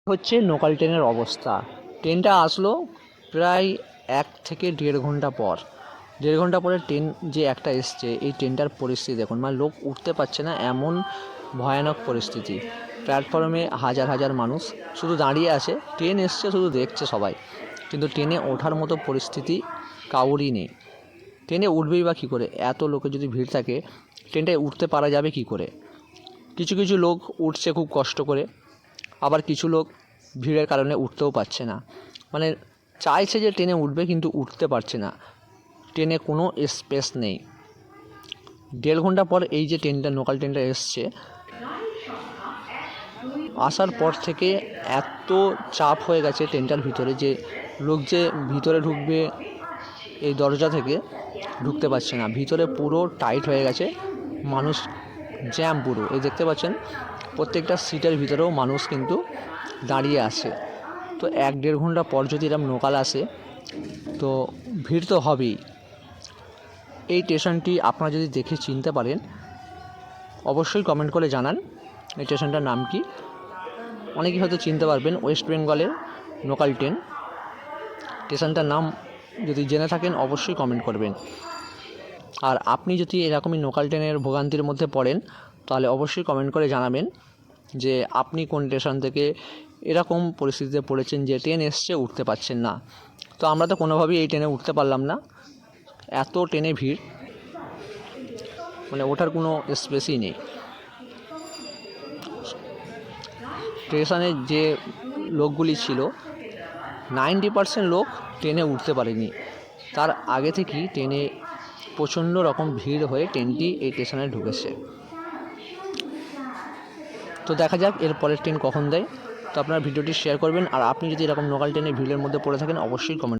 হচ্ছে লোকাল ট্রেনের অবস্থা। ট্রেনটা আসলো প্রায় 1 থেকে 1.5 ঘন্টা পর। 1.5 ঘন্টা পরে ট্রেন যে একটা এসছে, এই ট্রেনটার পরিস্থিতি দেখুন, মানে লোক উঠতে পারছে না, এমন ভয়ানক পরিস্থিতি। প্ল্যাটফর্মে হাজার হাজার মানুষ শুধু দাঁড়িয়ে আছে, ট্রেন এসছে শুধু দেখছে সবাই, কিন্তু ট্রেনে ওঠার মতো পরিস্থিতি কারোরই নেই। ট্রেনে উঠবেই বা কী করে? এত লোকের যদি ভিড় থাকে, ট্রেনটায় উঠতে পারা যাবে কী করে? কিছু কিছু লোক উঠছে খুব কষ্ট করে, আবার কিছু লোক ভিড়ের কারণে উঠতেও পারছে না, মানে চাইছে যে ট্রেনে উঠবে কিন্তু উঠতে পারছে না, ট্রেনে কোনো স্পেস নেই। 1.5 ঘন্টা পর এই যে ট্রেনটা, লোকাল ট্রেনটা এসছে, আসার পর থেকে এত চাপ হয়ে গেছে ট্রেনটার ভিতরে যে লোক যে ভিতরে ঢুকবে এই দরজা থেকে ঢুকতে পারছে না। ভিতরে পুরো টাইট হয়ে গেছে, মানুষ জ্যাম পুরো। এই দেখতে পাচ্ছেন প্রত্যেকটা সিটের ভিতরেও মানুষ কিন্তু দাঁড়িয়ে আছে। তো 1-1.5 ঘন্টা পর যদি এরকম লোকাল আসে তো ভিড় তো হবেই। এই স্টেশনটি আপনারা যদি দেখে চিনতে পারেন অবশ্যই কমেন্ট করে জানান এই স্টেশনটার নাম কি। অনেকেই হয়তো চিনতে পারবেন, ওয়েস্ট বেঙ্গলের লোকাল ট্রেন। স্টেশনটার নাম যদি জেনে থাকেন অবশ্যই কমেন্ট করবেন। আর আপনি যদি এরকমই লোকাল ট্রেনের ভোগান্তির মধ্যে পড়েন তাহলে অবশ্যই কমেন্ট করে জানাবেন যে আপনি কোন স্টেশন থেকে এরকম পরিস্থিতিতে পড়েছেন যে ট্রেন এসছে উঠতে পারছেন না। তো আমরা তো কোনোভাবেই এই ট্রেনে উঠতে পারলাম না, এত ট্রেনে ভিড়, মানে ওঠার কোনো স্পেসই নেই। স্টেশনে যে লোকগুলি ছিল 90% লোক ট্রেনে উঠতে পারেনি। তার আগে থেকেই ট্রেনে প্রচণ্ড রকম ভিড় হয়ে ট্রেনটি এই স্টেশনে ঢুকেছে। তো দেখা যাক এর পরের ট্রেন কখন দেয়। তো আপনারা ভিডিওটি শেয়ার করবেন, আর আপনি যদি এরকম লোকাল ট্রেনে ভিড়ের মধ্যে পড়ে থাকেন অবশ্যই কমেন্ট